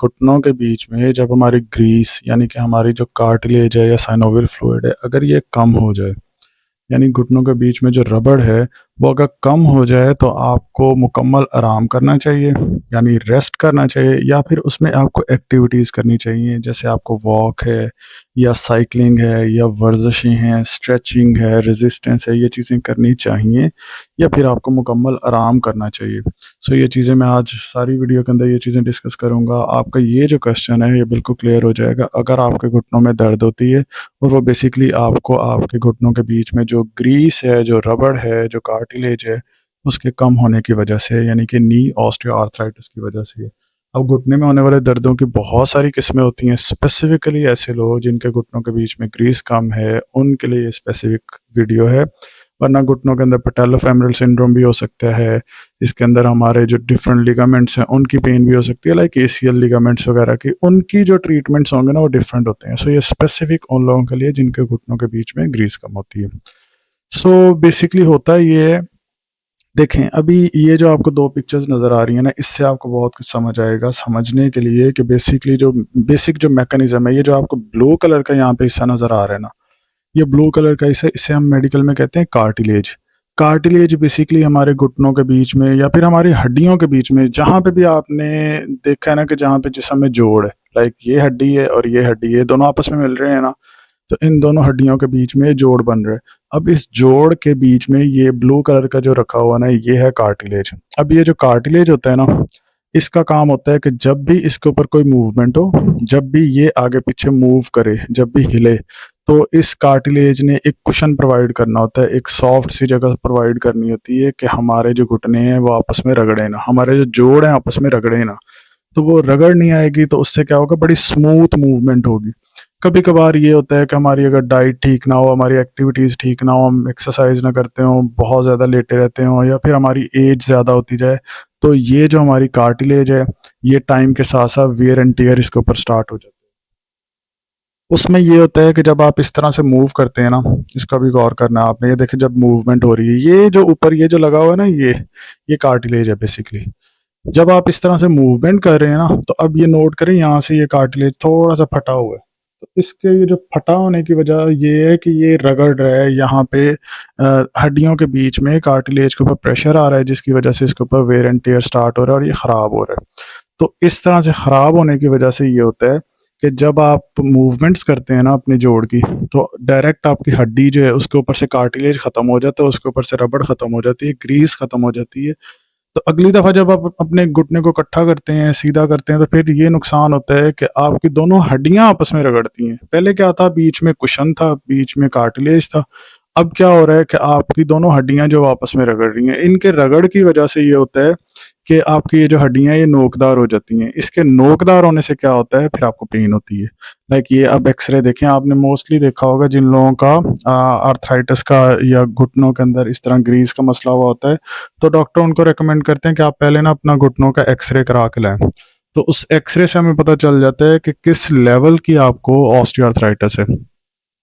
घुटनों के बीच में जब हमारी ग्रीस यानी कि हमारी जो कार्टिलेज है या साइनोवियल फ्लूइड है, अगर ये कम हो जाए, यानी घुटनों के बीच में जो रबड़ है वो अगर कम हो जाए, तो आपको मुकम्मल आराम करना चाहिए, यानी रेस्ट करना चाहिए, या फिर उसमें आपको एक्टिविटीज़ करनी चाहिए, जैसे आपको वॉक है या साइकिलिंग है या वर्जिशें हैं, स्ट्रेचिंग है, रेजिस्टेंस है, ये चीज़ें करनी चाहिए, या फिर आपको मुकम्मल आराम करना चाहिए। सो ये चीज़ें मैं आज सारी वीडियो के अंदर ये चीज़ें डिस्कस करूँगा। आपका ये जो क्वेश्चन है ये बिल्कुल क्लियर हो जाएगा अगर आपके घुटनों में दर्द होती है, और वो बेसिकली आपको आपके घुटनों के बीच में जो ग्रीस है, जो रबड़ है, जो कार्टिलेज है, उसके कम होने की वजह से, यानी कि नी ऑस्टियोआर्थराइटिस की वजह से। अब घुटने में होने वाले दर्दों की बहुत सारी किस्में होती हैं। स्पेसिफिकली ऐसे लोग जिनके घुटनों के बीच में ग्रीस कम है, उनके लिए ये स्पेसिफिक वीडियो है। वरना घुटनों के अंदर पैटेलोफेमरल सिंड्रोम भी हो सकता है, इसके अंदर हमारे जो डिफरेंट लिगामेंट्स हैं उनकी पेन भी हो सकती है, लाइक एसीएल लिगामेंट्स वगैरह की, उनकी जो ट्रीटमेंट्स होंगे ना वो डिफरेंट होते हैं। सो ये स्पेसिफिक उन लोगों के लिए जिनके घुटनों के बीच में ग्रीस कम होती है। सो बेसिकली होता ये है, देखें अभी ये जो आपको दो पिक्चर्स नज़र आ रही है ना, इससे आपको बहुत कुछ समझ आएगा समझने के लिए कि बेसिकली जो बेसिक जो मैकेनिज्म है, ये जो आपको ब्लू कलर का यहाँ पे हिस्सा नज़र आ रहा है ना, ये ब्लू कलर का हिस्सा, इसे हम मेडिकल में कहते हैं कार्टिलेज। कार्टिलेज बेसिकली हमारे घुटनों के बीच में या फिर हमारी हड्डियों के बीच में, जहाँ पे भी आपने देखा है ना कि जहाँ पे जिस्म में जोड़ है, लाइक ये हड्डी है और ये हड्डी है, दोनों आपस में मिल रहे हैं ना, तो इन दोनों हड्डियों के बीच में जोड़ बन रहा है। अब इस जोड़ के बीच में ये ब्लू कलर का जो रखा हुआ ना, ये है कार्टिलेज। अब ये जो कार्टिलेज होता है ना, इसका काम होता है कि जब भी इसके ऊपर कोई मूवमेंट हो, जब भी ये आगे पीछे मूव करे, जब भी हिले, तो इस कार्टिलेज ने एक कुशन प्रोवाइड करना होता है, एक सॉफ्ट सी जगह प्रोवाइड करनी होती है कि हमारे जो घुटने हैं वो आपस में रगड़े ना, हमारे जो जोड़ हैं आपस में रगड़े ना। तो वो रगड़ नहीं आएगी तो उससे क्या होगा, बड़ी स्मूथ मूवमेंट होगी। कभी कभार ये होता है कि हमारी अगर डाइट ठीक ना हो, हमारी एक्टिविटीज़ ठीक ना हो, हम एक्सरसाइज ना करते हो, बहुत ज़्यादा लेटे रहते हो, या फिर हमारी एज ज़्यादा होती जाए, तो ये जो हमारी कार्टिलेज है, ये टाइम के साथ साथ वियर एंड टियर इसके ऊपर स्टार्ट हो जाता है। उसमें ये होता है कि जब आप इस तरह से मूव करते हैं ना, इसका भी गौर करना है आपने, ये देखें जब मूवमेंट हो रही है, ये जो ऊपर ये जो लगा हुआ है ना, ये कार्टिलेज है बेसिकली। जब आप इस तरह से मूवमेंट कर रहे हैं ना, तो अब ये नोट करें, यहाँ से ये कार्टिलेज थोड़ा सा फटा हुआ है, तो इसके ये जो फटा होने की वजह ये है कि ये रगड़ रहा है यहाँ पे हड्डियों के बीच में, कार्टिलेज के ऊपर प्रेशर आ रहा है, जिसकी वजह से इसके ऊपर वेयर एंड टेयर स्टार्ट हो रहा है और ये ख़राब हो रहा है। तो इस तरह से ख़राब होने की वजह से ये होता है कि जब आप मूवमेंट्स करते हैं ना अपने जोड़ की, तो डायरेक्ट आपकी हड्डी जो है उसके ऊपर से कार्टिलेज ख़त्म हो जाता है, उसके ऊपर से रबड़ ख़त्म हो जाती है, ग्रीस ख़त्म हो जाती है। तो अगली दफ़ा जब आप अपने घुटने को इकट्ठा करते हैं, सीधा करते हैं, तो फिर ये नुकसान होता है कि आपकी दोनों हड्डियां आपस में रगड़ती हैं। पहले क्या था, बीच में कुशन था, बीच में कार्टिलेज था। अब क्या हो रहा है कि आपकी दोनों हड्डियां जो आपस में रगड़ रही हैं, इनके रगड़ की वजह से ये होता है कि आपकी ये जो हड्डियां ये नोकदार हो जाती हैं। इसके नोकदार होने से क्या होता है, फिर आपको पेन होती है। लाइक ये अब एक्सरे देखें, आपने मोस्टली देखा होगा जिन लोगों का आर्थराइटिस का या घुटनों के अंदर इस तरह ग्रीस का मसला हुआ होता है, तो डॉक्टर उनको रेकमेंड करते हैं कि आप पहले ना अपना घुटनों का एक्सरे करा के लाएं। तो उस एक्सरे से हमें पता चल जाता है कि किस लेवल की आपको ऑस्टियोआर्थराइटिस है।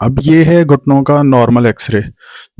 अब ये है घुटनों का नॉर्मल एक्सरे,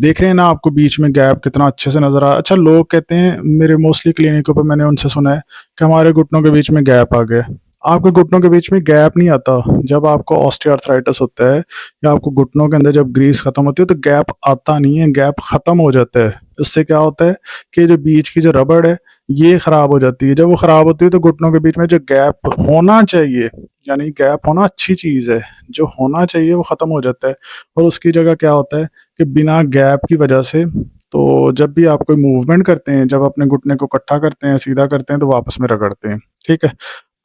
देख रहे हैं ना आपको बीच में गैप कितना अच्छे से नजर आ। अच्छा, लोग कहते हैं, मेरे मोस्टली क्लिनिकों पे मैंने उनसे सुना है कि हमारे घुटनों के बीच में गैप आ गया। आपके घुटनों के बीच में गैप नहीं आता। जब आपको ऑस्टियोआर्थराइटिस होता है या आपको घुटनों के अंदर जब ग्रीस खत्म होती है, तो गैप आता नहीं है, गैप खत्म हो जाता है। उससे क्या होता है कि जो बीच की जो रबड़ है ये खराब हो जाती है। जब वो खराब होती है तो घुटनों के बीच में जो गैप होना चाहिए, यानी गैप होना अच्छी चीज़ है, जो होना चाहिए वो ख़त्म हो जाता है, और उसकी जगह क्या होता है कि बिना गैप की वजह से, तो जब भी आप कोई मूवमेंट करते हैं, जब अपने घुटने को इकट्ठा करते हैं, सीधा करते हैं, तो वापस में रगड़ते हैं। ठीक है,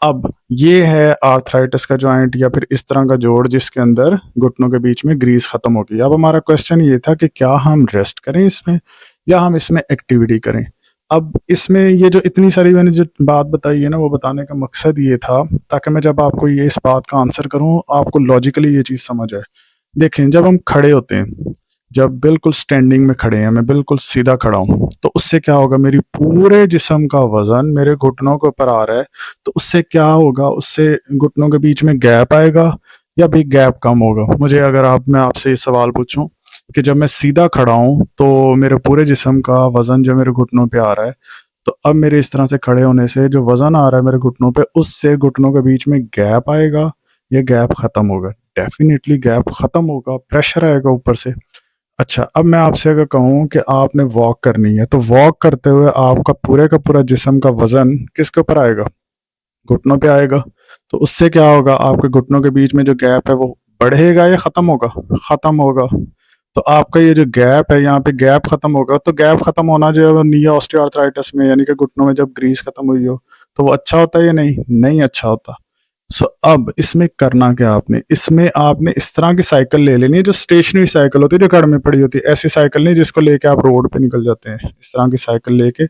अब ये है आर्थराइटिस का जॉइंट या फिर इस तरह का जोड़ जिसके अंदर घुटनों के बीच में ग्रीस खत्म हो गई। अब हमारा क्वेश्चन ये था कि क्या हम रेस्ट करें इसमें या हम इसमें एक्टिविटी करें। अब इसमें ये जो इतनी सारी मैंने जो बात बताई है ना, वो बताने का मकसद ये था ताकि मैं जब आपको ये इस बात का आंसर करूं, आपको लॉजिकली ये चीज़ समझ आए। देखें, जब हम खड़े होते हैं, जब बिल्कुल स्टैंडिंग में खड़े हैं, मैं बिल्कुल सीधा खड़ा हूँ, तो उससे क्या होगा, मेरी पूरे जिस्म का वजन मेरे घुटनों के ऊपर आ रहा है, तो उससे क्या होगा, उससे घुटनों के बीच में गैप आएगा या भी गैप कम होगा। मुझे अगर मैं आपसे ये सवाल पूछूं कि जब मैं सीधा खड़ा हूँ तो मेरे पूरे जिस्म का वजन जो मेरे घुटनों पे आ रहा है, तो अब मेरे इस तरह से खड़े होने से जो वज़न आ रहा है मेरे घुटनों पे, उससे घुटनों के बीच में गैप आएगा, ये गैप ख़त्म होगा। डेफ़िनिटली गैप ख़त्म होगा, प्रेशर आएगा ऊपर से। अच्छा, अब मैं आपसे अगर कहूँ कि आपने वॉक करनी है, तो वॉक करते हुए आपका पूरे का पूरा जिस्म का वज़न किसके ऊपर आएगा? घुटनों पे आएगा। तो उससे क्या होगा, आपके घुटनों के बीच में जो गैप है वो बढ़ेगा या ख़त्म होगा? ख़त्म होगा। तो आपका ये जो गैप है, यहाँ पे गैप ख़त्म होगा, तो गैप ख़त्म होना जो है वो नी ऑस्टियोआर्थराइटिस में, यानी कि घुटनों में जब ग्रीस ख़त्म हुई हो, तो वो अच्छा होता है या नहीं? नहीं अच्छा होता। सो अब इसमें करना क्या आपने, इसमें आपने इस तरह की साइकिल ले लेनी है जो स्टेशनरी साइकिल होती है, जो घर में पड़ी होती है। ऐसी साइकिल नहीं जिसको लेके आप रोड पे निकल जाते हैं। इस तरह की साइकिल लेके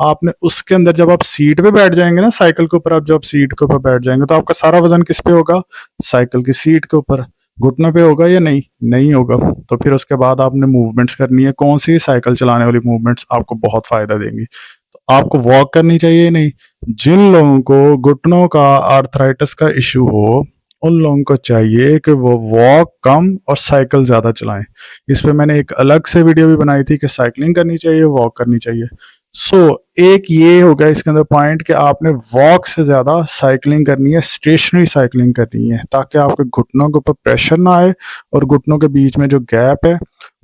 आपने उसके अंदर, जब आप सीट पे बैठ जाएंगे ना, साइकिल के ऊपर आप जब सीट के ऊपर बैठ जाएंगे, तो आपका सारा वजन किस पे होगा? साइकिल की सीट के ऊपर। घुटनों पे होगा या नहीं? नहीं होगा। तो फिर उसके बाद आपने मूवमेंट्स करनी है। कौन सी? साइकिल चलाने वाली मूवमेंट्स आपको बहुत फायदा देंगी। तो आपको वॉक करनी चाहिए या नहीं? जिन लोगों को घुटनों का आर्थराइटिस का इशू हो, उन लोगों को चाहिए कि वो वॉक कम और साइकिल ज़्यादा चलाएं। इस पे मैंने एक अलग से वीडियो भी बनाई थी कि साइकिलिंग करनी चाहिए, वॉक करनी चाहिए। सो एक ये हो गया इसके अंदर पॉइंट कि आपने वॉक से ज़्यादा साइकिलिंग करनी है, स्टेशनरी साइकिलिंग करनी है, ताकि आपके घुटनों के ऊपर प्रेशर ना आए और घुटनों के बीच में जो गैप है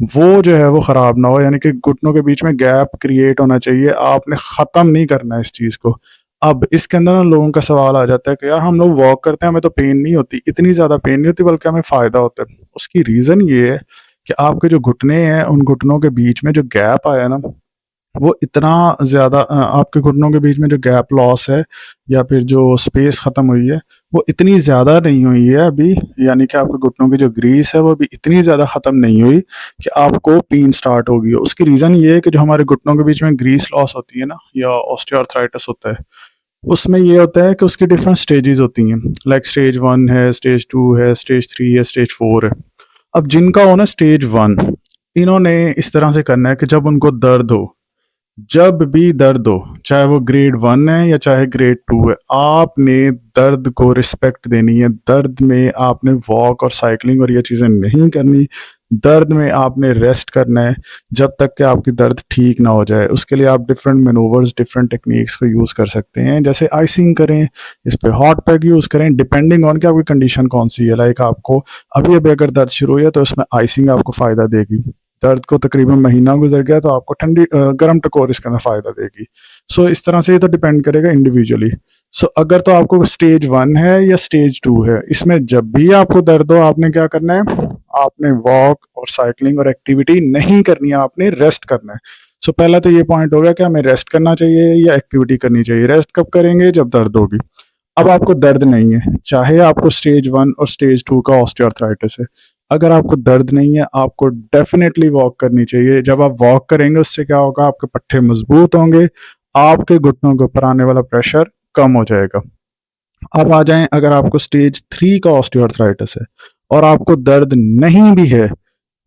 वो जो है वो ख़राब ना हो। यानी कि घुटनों के बीच में गैप क्रिएट होना चाहिए, आपने ख़त्म नहीं करना है इस चीज़ को। अब इसके अंदर ना लोगों का सवाल आ जाता है कि यार हम लोग वॉक करते हैं, हमें तो पेन नहीं होती, इतनी ज़्यादा पेन नहीं होती, बल्कि हमें फ़ायदा होता है। उसकी रीज़न ये है कि आपके जो घुटने हैं, उन घुटनों के बीच में जो गैप आया ना, वो इतना ज़्यादा आपके घुटनों के बीच में जो गैप लॉस है या फिर जो स्पेस ख़त्म हुई है, वो इतनी ज़्यादा नहीं हुई है अभी। यानी कि आपके घुटनों की जो ग्रीस है वो भी इतनी ज़्यादा ख़त्म नहीं हुई कि आपको पेन स्टार्ट होगी। उसकी रीज़न ये है कि जो हमारे घुटनों के बीच में ग्रीस लॉस होती है ना, या ऑस्टियोआर्थराइटिस होता है, उसमें ये होता है कि उसकी डिफरेंट स्टेजेस होती हैं। लाइक स्टेज 1 है, स्टेज 2 है, स्टेज 3 है, स्टेज 4 है। अब जिनका हो ना स्टेज 1, इन्होंने इस तरह से करना है कि जब उनको दर्द हो, जब भी दर्द हो, चाहे वो ग्रेड 1 है या चाहे ग्रेड 2 है, आपने दर्द को रिस्पेक्ट देनी है। दर्द में आपने वॉक और साइकिलिंग और ये चीज़ें नहीं करनी। दर्द में आपने रेस्ट करना है जब तक कि आपकी दर्द ठीक ना हो जाए। उसके लिए आप डिफरेंट मैनूवर्स, डिफरेंट टेक्निक्स को यूज़ कर सकते हैं, जैसे आइसिंग करें, इस पे हॉट पैक यूज़ करें, डिपेंडिंग ऑन कि आपकी कंडीशन कौन सी है। लाइक आपको अभी अभी अगर दर्द शुरू हुई है तो इसमें आइसिंग आपको फ़ायदा देगी। दर्द को तकरीबन महीना गुजर गया तो आपको ठंडी गर्म टकोर इसके अंदर फ़ायदा देगी। सो इस तरह से ये तो डिपेंड करेगा इंडिविजुअली। सो अगर तो आपको स्टेज 1 है या स्टेज 2 है, इसमें जब भी आपको दर्द हो, आपने क्या करना है? आपने वॉक और साइकिलिंग और एक्टिविटी नहीं करनी है, आपने रेस्ट करना है। सो पहला तो ये पॉइंट हो गया कि हमें रेस्ट करना चाहिए या एक्टिविटी करनी चाहिए। रेस्ट कब करेंगे? जब दर्द होगी। अब आपको दर्द नहीं है, चाहे आपको स्टेज 1 और स्टेज 2 का ऑस्टियोआर्थराइटिस है, अगर आपको दर्द नहीं है, आपको डेफिनेटली वॉक करनी चाहिए। जब आप वॉक करेंगे उससे क्या होगा? आपके पट्टे मजबूत होंगे, आपके घुटनों के ऊपर आने वाला प्रेशर कम हो जाएगा। अब आ जाएं, अगर आपको स्टेज 3 का ऑस्टियोआर्थराइटिस है और आपको दर्द नहीं भी है,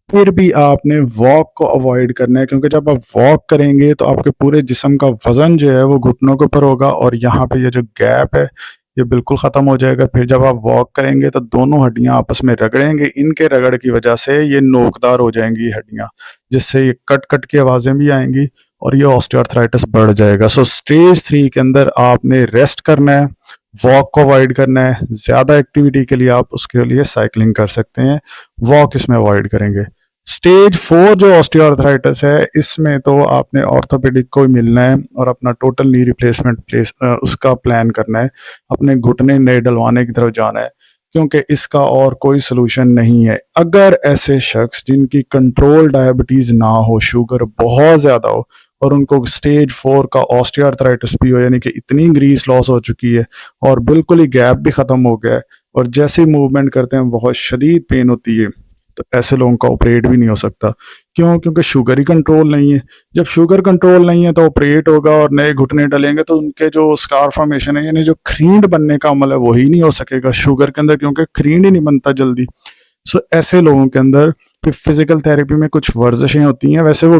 फिर भी आपने वॉक को अवॉइड करना है, क्योंकि जब आप वॉक करेंगे तो आपके पूरे जिस्म का वजन जो है वो घुटनों के ऊपर होगा और यहाँ पे ये जो गैप है ये बिल्कुल ख़त्म हो जाएगा। फिर जब आप वॉक करेंगे तो दोनों हड्डियां आपस में रगड़ेंगे, इनके रगड़ की वजह से ये नोकदार हो जाएंगी हड्डियां, जिससे ये कट कट की आवाज़ें भी आएंगी और ये ऑस्टियोआर्थराइटिस बढ़ जाएगा। सो स्टेज 3 के अंदर आपने रेस्ट करना है, वॉक को अवॉइड करना है। ज़्यादा एक्टिविटी के लिए आप उसके लिए साइकिलिंग कर सकते हैं, वॉक इसमें अवॉइड करेंगे। स्टेज 4 जो ऑस्टियोआर्थराइटिस है, इसमें तो आपने ऑर्थोपेडिक को मिलना है और अपना टोटल नी रिप्लेसमेंट उसका प्लान करना है, अपने घुटने नए डलवाने की तरफ जाना है, क्योंकि इसका और कोई सोल्यूशन नहीं है। अगर ऐसे शख्स जिनकी कंट्रोल डायबिटीज़ ना हो, शुगर बहुत ज़्यादा हो और उनको स्टेज 4 का ऑस्टियोआर्थराइटिस भी हो, यानी कि इतनी ग्रीस लॉस हो चुकी है और बिल्कुल ही गैप भी ख़त्म हो गया है और जैसे ही मूवमेंट करते हैं बहुत शदीद पेन होती है, तो ऐसे लोगों का ऑपरेट भी नहीं हो सकता। क्यों? क्योंकि शुगर ही कंट्रोल नहीं है। जब शुगर कंट्रोल नहीं है तो ऑपरेट होगा और नए घुटने डलेंगे तो उनके जो स्कार फॉर्मेशन है, यानी जो खरींड बनने का अमल है, वही नहीं हो सकेगा शुगर के अंदर, क्योंकि खरींड ही नहीं बनता जल्दी। सो ऐसे लोगों के अंदर फिर फिजिकल थेरेपी में कुछ वर्जिशें होती हैं। वैसे वो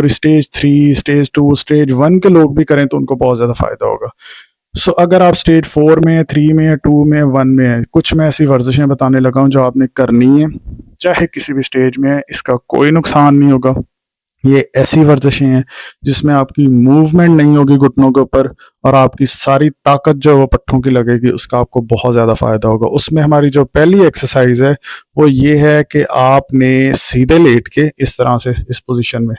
स्टेज 3, स्टेज 2, स्टेज 1 के लोग भी करें तो उनको बहुत ज़्यादा फायदा होगा। सो अगर आप स्टेज 4 में, 3 में, 2 में, 1 में है, कुछ मैं ऐसी वर्जिशें बताने लगा हूँ जो आपने करनी है, चाहे किसी भी स्टेज में है, इसका कोई नुकसान नहीं होगा। ये ऐसी वर्जिशें हैं जिसमें आपकी मूवमेंट नहीं होगी घुटनों के ऊपर, और आपकी सारी ताकत जो है वो पट्ठों की लगेगी, उसका आपको बहुत ज़्यादा फ़ायदा होगा। उसमें हमारी जो पहली एक्सरसाइज है वो ये है कि आपने सीधे लेट के, इस तरह से इस पोजीशन में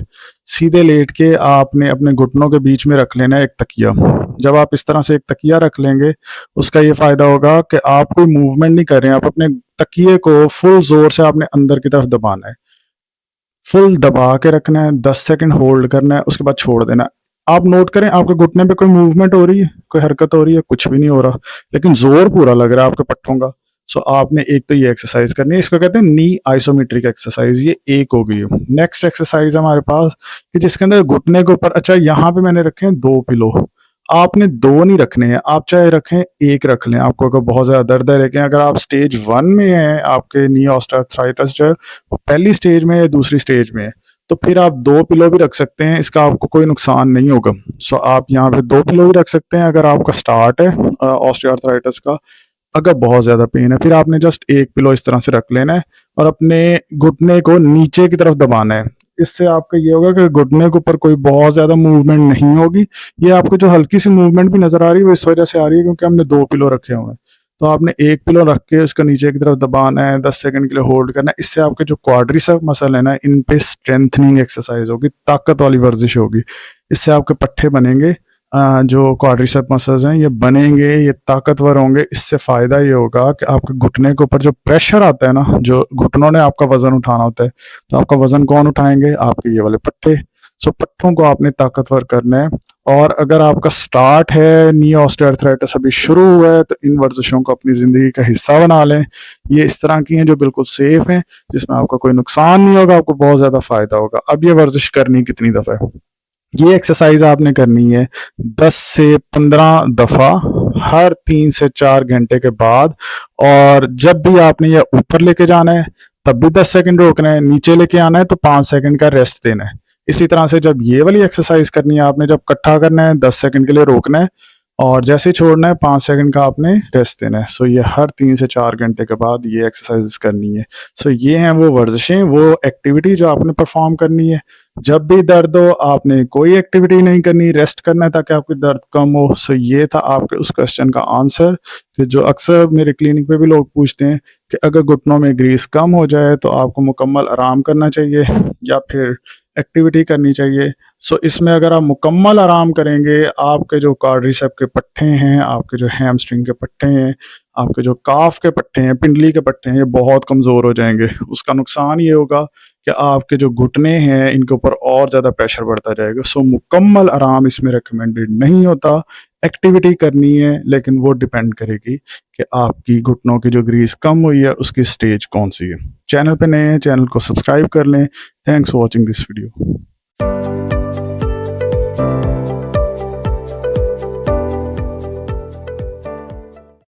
सीधे लेट के आपने अपने घुटनों के बीच में रख लेना है एक तकिया। जब आप इस तरह से एक तकिया रख लेंगे, उसका ये फ़ायदा होगा कि आप कोई मूवमेंट नहीं कर रहे हैं, आप अपने तकिए को फुल जोर से आपने अंदर की तरफ दबाना है, फुल दबा के रखना है, 10 सेकंड होल्ड करना है, उसके बाद छोड़ देना है। आप नोट करें आपके घुटने पे कोई मूवमेंट हो रही है, कोई हरकत हो रही है? कुछ भी नहीं हो रहा, लेकिन जोर पूरा लग रहा है आपके पट्टों का। सो आपने एक तो ये एक्सरसाइज करनी है, इसको कहते हैं नी आइसोमेट्रिक एक्सरसाइज, ये एक हो गई है। नेक्स्ट एक्सरसाइज हमारे पास कि जिसके अंदर घुटने के ऊपर, अच्छा यहाँ पे मैंने रखे हैं 2 पिलो, आपने 2 नहीं रखने हैं, आप चाहे रखें 1 रख लें। आपको अगर बहुत ज़्यादा दर्द है, लेकिन अगर आप स्टेज 1 में हैं, आपके नी ऑस्टियोआर्थराइटिस जो है वो पहली स्टेज में है, दूसरी स्टेज में है, तो फिर आप 2 पिलो भी रख सकते हैं, इसका आपको कोई नुकसान नहीं होगा। सो आप यहाँ पे 2 पिलो भी रख सकते हैं अगर आपका स्टार्ट है ऑस्टियोआर्थराइटिस का। अगर बहुत ज़्यादा पेन है, फिर आपने जस्ट 1 पिलो इस तरह से रख लेना है और अपने घुटने को नीचे की तरफ दबाना है। इससे आपका ये होगा कि घुटने के ऊपर कोई बहुत ज़्यादा मूवमेंट नहीं होगी। ये आपको जो हल्की सी मूवमेंट भी नज़र आ रही है वो इस वजह से आ रही है क्योंकि हमने 2 पिलो रखे हुए हैं। तो आपने 1 पिलो रख के उसका नीचे की तरफ दबाना है, 10 सेकंड के लिए होल्ड करना है। इससे आपके जो क्वाड्रिसेप मसल है ना, इन पे स्ट्रेंथनिंग एक्सरसाइज होगी, ताकत वाली वर्जिश होगी। इससे आपके पट्टे बनेंगे, जो क्वाड्रिसेप मसल्स हैं ये बनेंगे, ये ताकतवर होंगे। इससे फ़ायदा ये होगा कि आपके घुटने के ऊपर जो प्रेशर आता है ना, जो घुटनों ने आपका वज़न उठाना होता है, तो आपका वज़न कौन उठाएंगे? आपके ये वाले पट्टे। सो पट्टों को आपने ताकतवर करना है। और अगर आपका स्टार्ट है, नी ऑस्टियोआर्थराइटिस अभी शुरू हुआ है, तो इन वर्जिशों को अपनी ज़िंदगी का हिस्सा बना लें। ये इस तरह की हैं जो बिल्कुल सेफ़ हैं, जिसमें आपका कोई नुकसान नहीं होगा, आपको बहुत ज़्यादा फ़ायदा होगा। अब ये वर्जिश करनी कितनी दफ़ा है? ये एक्सरसाइज आपने करनी है 10 से 15 दफ़ा हर 3 से 4 घंटे के बाद। और जब भी आपने ये ऊपर लेके जाना है तब भी 10 सेकंड रोकना है, नीचे लेके आना है तो 5 सेकंड का रेस्ट देना है। इसी तरह से जब ये वाली एक्सरसाइज करनी है, आपने जब इकट्ठा करना है 10 सेकंड के लिए रोकना है और जैसे ही छोड़ना है 5 सेकंड का आपने रेस्ट देना है। सो ये हर 3 से 4 घंटे के बाद ये एक्सरसाइज करनी है। सो ये हैं वो वर्जिशें, वो एक्टिविटी जो आपने परफॉर्म करनी है। जब भी दर्द हो आपने कोई एक्टिविटी नहीं करनी, रेस्ट करना है ताकि आपकी दर्द कम हो। सो ये था आपके उस क्वेश्चन का आंसर कि जो अक्सर मेरे क्लिनिक पे भी लोग पूछते हैं कि अगर घुटनों में ग्रीस कम हो जाए तो आपको मुकम्मल आराम करना चाहिए या फिर एक्टिविटी करनी चाहिए। सो इसमें अगर आप मुकम्मल आराम करेंगे, आपके जो क्वाड्रिसेप के पट्टे हैं, आपके जो हैमस्ट्रिंग के पट्टे हैं, आपके जो काफ के पट्टे हैं, पिंडली के पट्टे हैं, ये बहुत कमज़ोर हो जाएंगे। उसका नुकसान ये होगा कि आपके जो घुटने हैं इनके ऊपर और ज़्यादा प्रेशर बढ़ता जाएगा। सो मुकम्मल आराम इसमें रिकमेंडेड नहीं होता। एक्टिविटी करनी है, लेकिन वो डिपेंड करेगी कि आपकी घुटनों की जो ग्रीस कम हुई है उसकी स्टेज कौन सी है। चैनल पे नए हैं, चैनल को सब्सक्राइब कर लें। Thanks for watching this video.